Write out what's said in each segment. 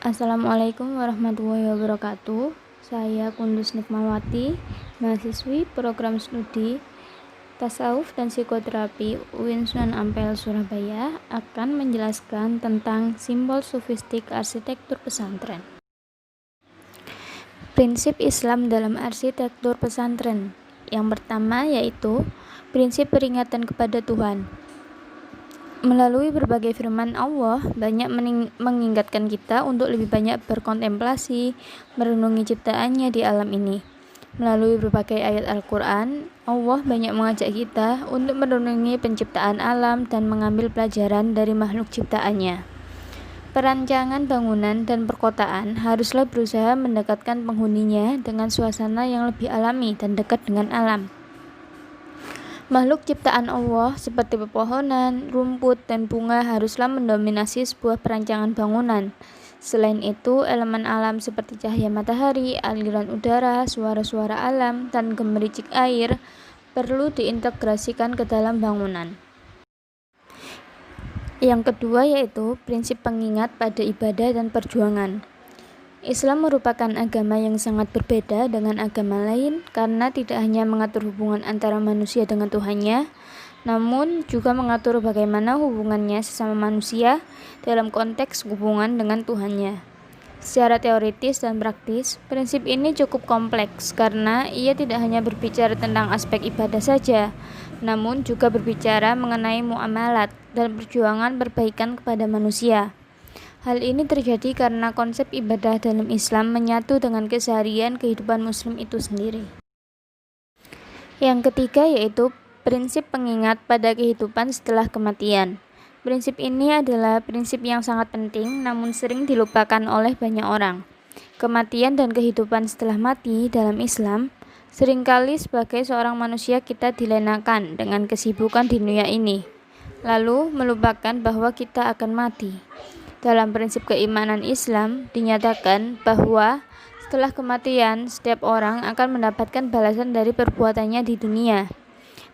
Assalamualaikum warahmatullahi wabarakatuh. Saya Kundus Nikmawati, mahasiswi program studi Tasawuf dan Psikoterapi UIN Sunan Ampel Surabaya akan menjelaskan tentang simbol sufistik arsitektur pesantren. Prinsip Islam dalam arsitektur pesantren. Yang pertama yaitu prinsip peringatan kepada Tuhan. Melalui berbagai firman Allah, banyak mengingatkan kita untuk lebih banyak berkontemplasi, merenungi ciptaannya di alam ini. Melalui berbagai ayat Al-Quran, Allah banyak mengajak kita untuk merenungi penciptaan alam dan mengambil pelajaran dari makhluk ciptaannya. Perancangan bangunan dan perkotaan haruslah berusaha mendekatkan penghuninya dengan suasana yang lebih alami dan dekat dengan alam. Makhluk ciptaan Allah seperti pepohonan, rumput, dan bunga haruslah mendominasi sebuah perancangan bangunan. Selain itu, elemen alam seperti cahaya matahari, aliran udara, suara-suara alam, dan gemericik air perlu diintegrasikan ke dalam bangunan. Yang kedua yaitu prinsip pengingat pada ibadah dan perjuangan. Islam merupakan agama yang sangat berbeda dengan agama lain karena tidak hanya mengatur hubungan antara manusia dengan Tuhannya, namun juga mengatur bagaimana hubungannya sesama manusia dalam konteks hubungan dengan Tuhannya. Secara teoritis dan praktis, prinsip ini cukup kompleks karena ia tidak hanya berbicara tentang aspek ibadah saja, namun juga berbicara mengenai muamalat dan perjuangan perbaikan kepada manusia. Hal ini terjadi karena konsep ibadah dalam Islam menyatu dengan keseharian kehidupan Muslim itu sendiri. Yang ketiga yaitu prinsip pengingat pada kehidupan setelah kematian. Prinsip ini adalah prinsip yang sangat penting namun sering dilupakan oleh banyak orang. Kematian dan kehidupan setelah mati dalam Islam seringkali sebagai seorang manusia kita dilenakan dengan kesibukan di dunia ini, lalu melupakan bahwa kita akan mati. Dalam prinsip keimanan Islam dinyatakan bahwa setelah kematian setiap orang akan mendapatkan balasan dari perbuatannya di dunia.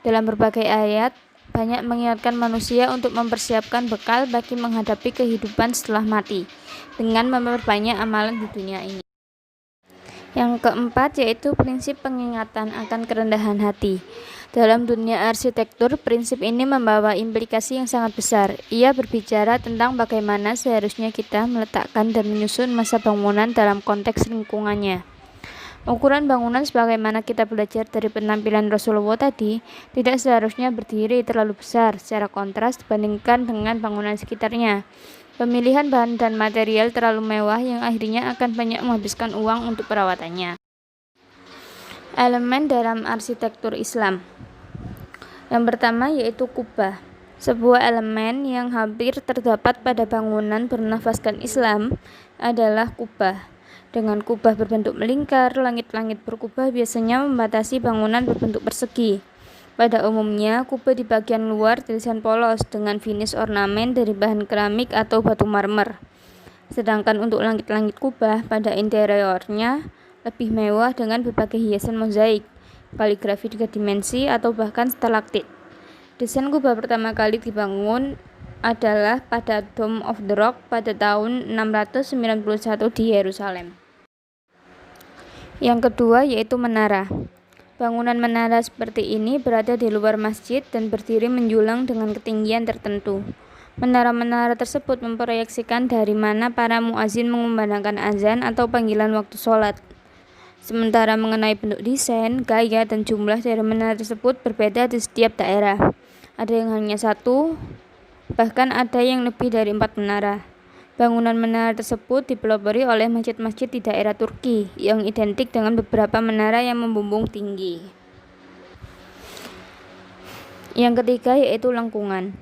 Dalam berbagai ayat banyak mengingatkan manusia untuk mempersiapkan bekal bagi menghadapi kehidupan setelah mati dengan memperbanyak amalan di dunia ini. Yang keempat yaitu prinsip pengingatan akan kerendahan hati. Dalam dunia arsitektur, prinsip ini membawa implikasi yang sangat besar. Ia berbicara tentang bagaimana seharusnya kita meletakkan dan menyusun masa bangunan dalam konteks lingkungannya. Ukuran bangunan sebagaimana kita belajar dari penampilan Rasulullah tadi, tidak seharusnya berdiri terlalu besar secara kontras dibandingkan dengan bangunan sekitarnya. Pemilihan bahan dan material terlalu mewah yang akhirnya akan banyak menghabiskan uang untuk perawatannya. Elemen dalam arsitektur Islam. Yang pertama yaitu kubah. Sebuah elemen yang hampir terdapat pada bangunan bernafaskan Islam adalah kubah. Dengan kubah berbentuk melingkar, langit-langit berkubah biasanya membatasi bangunan berbentuk persegi. Pada umumnya, kubah di bagian luar tulisan polos dengan finish ornamen dari bahan keramik atau batu marmer. Sedangkan untuk langit-langit kubah pada interiornya lebih mewah dengan berbagai hiasan mozaik, kaligrafi 3 dimensi atau bahkan stalaktit. Desain kubah pertama kali dibangun adalah pada Dome of the Rock pada tahun 691 di Yerusalem. Yang kedua yaitu menara. Bangunan menara seperti ini berada di luar masjid dan berdiri menjulang dengan ketinggian tertentu. Menara-menara tersebut memproyeksikan dari mana para muazin mengumandangkan azan atau panggilan waktu sholat. Sementara mengenai bentuk desain, gaya, dan jumlah dari menara tersebut berbeda di setiap daerah. Ada yang hanya satu, bahkan ada yang lebih dari 4 menara. Bangunan menara tersebut dipelopori oleh masjid-masjid di daerah Turki yang identik dengan beberapa menara yang membumbung tinggi. Yang ketiga yaitu lengkungan.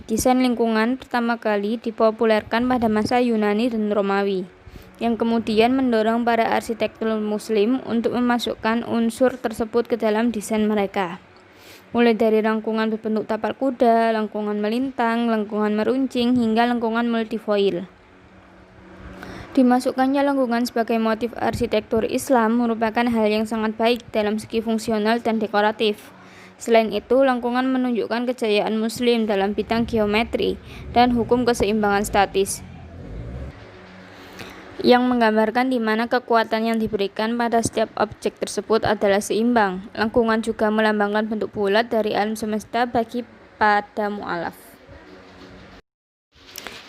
Desain lingkungan pertama kali dipopulerkan pada masa Yunani dan Romawi, yang kemudian mendorong para arsitektur Muslim untuk memasukkan unsur tersebut ke dalam desain mereka. Mulai dari lengkungan berbentuk tapal kuda, lengkungan melintang, lengkungan meruncing, hingga lengkungan multifoil. Dimasukkannya lengkungan sebagai motif arsitektur Islam merupakan hal yang sangat baik dalam segi fungsional dan dekoratif. Selain itu, lengkungan menunjukkan kejayaan Muslim dalam bidang geometri dan hukum keseimbangan statis. yang menggambarkan di mana kekuatan yang diberikan pada setiap objek tersebut adalah seimbang. Lengkungan juga melambangkan bentuk bulat dari alam semesta bagi pada mu'alaf.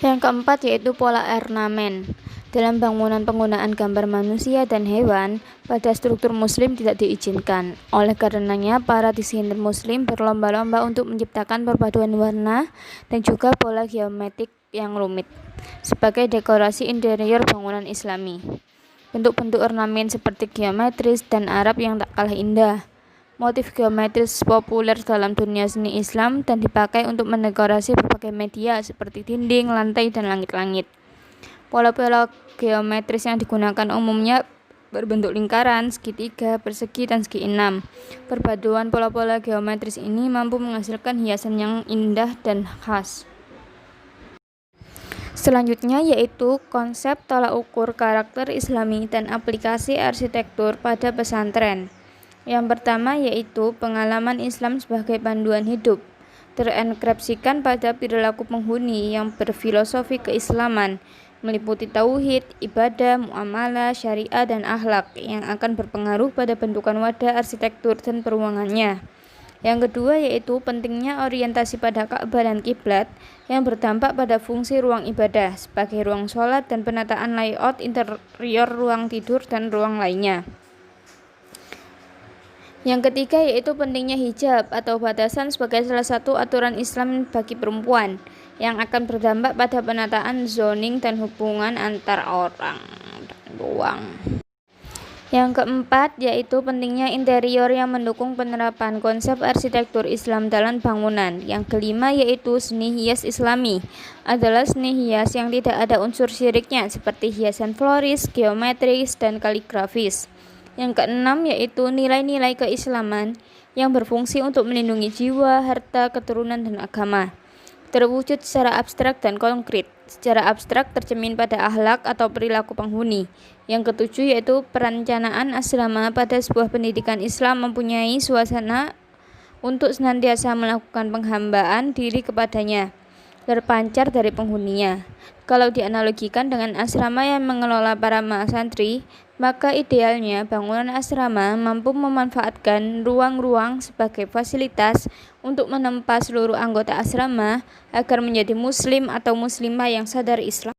Yang keempat yaitu pola ornamen. Dalam bangunan penggunaan gambar manusia dan hewan pada struktur muslim tidak diizinkan. Oleh karenanya, para desainer muslim berlomba-lomba untuk menciptakan perpaduan warna dan juga pola geometrik yang rumit sebagai dekorasi interior bangunan Islami. Bentuk-bentuk ornamen seperti geometris dan Arab yang tak kalah indah. Motif geometris populer dalam dunia seni Islam dan dipakai untuk mendekorasi berbagai media seperti dinding, lantai, dan langit-langit. Pola-pola geometris yang digunakan umumnya berbentuk lingkaran, segitiga, persegi, dan segi enam. Perpaduan pola-pola geometris ini mampu menghasilkan hiasan yang indah dan khas. Selanjutnya yaitu konsep tolak ukur karakter Islami dan aplikasi arsitektur pada pesantren. Yang pertama yaitu pengalaman Islam sebagai panduan hidup, terenkripsikan pada perilaku penghuni yang berfilosofi keislaman, meliputi tauhid, ibadah, muamalah, syariah, dan akhlak yang akan berpengaruh pada bentukan wadah arsitektur dan peruangannya. Yang kedua yaitu pentingnya orientasi pada Ka'bah dan kiblat yang berdampak pada fungsi ruang ibadah sebagai ruang sholat dan penataan layout interior ruang tidur dan ruang lainnya. Yang ketiga yaitu pentingnya hijab atau batasan sebagai salah satu aturan Islam bagi perempuan yang akan berdampak pada penataan zoning dan hubungan antar orang dan ruang. Yang keempat yaitu pentingnya interior yang mendukung penerapan konsep arsitektur Islam dalam bangunan. Yang kelima yaitu seni hias Islami adalah seni hias yang tidak ada unsur syiriknya seperti hiasan floris, geometris, dan kaligrafis. Yang keenam yaitu nilai-nilai keislaman yang berfungsi untuk melindungi jiwa, harta, keturunan, dan agama. Terwujud secara abstrak dan konkret. Secara abstrak tercermin pada akhlak atau perilaku penghuni. Yang ketujuh yaitu perencanaan asrama pada sebuah pendidikan Islam mempunyai suasana untuk senantiasa melakukan penghambaan diri kepadanya, terpancar dari penghuninya. Kalau dianalogikan dengan asrama yang mengelola para santri, maka idealnya bangunan asrama mampu memanfaatkan ruang-ruang sebagai fasilitas untuk menempa seluruh anggota asrama agar menjadi muslim atau muslimah yang sadar Islam.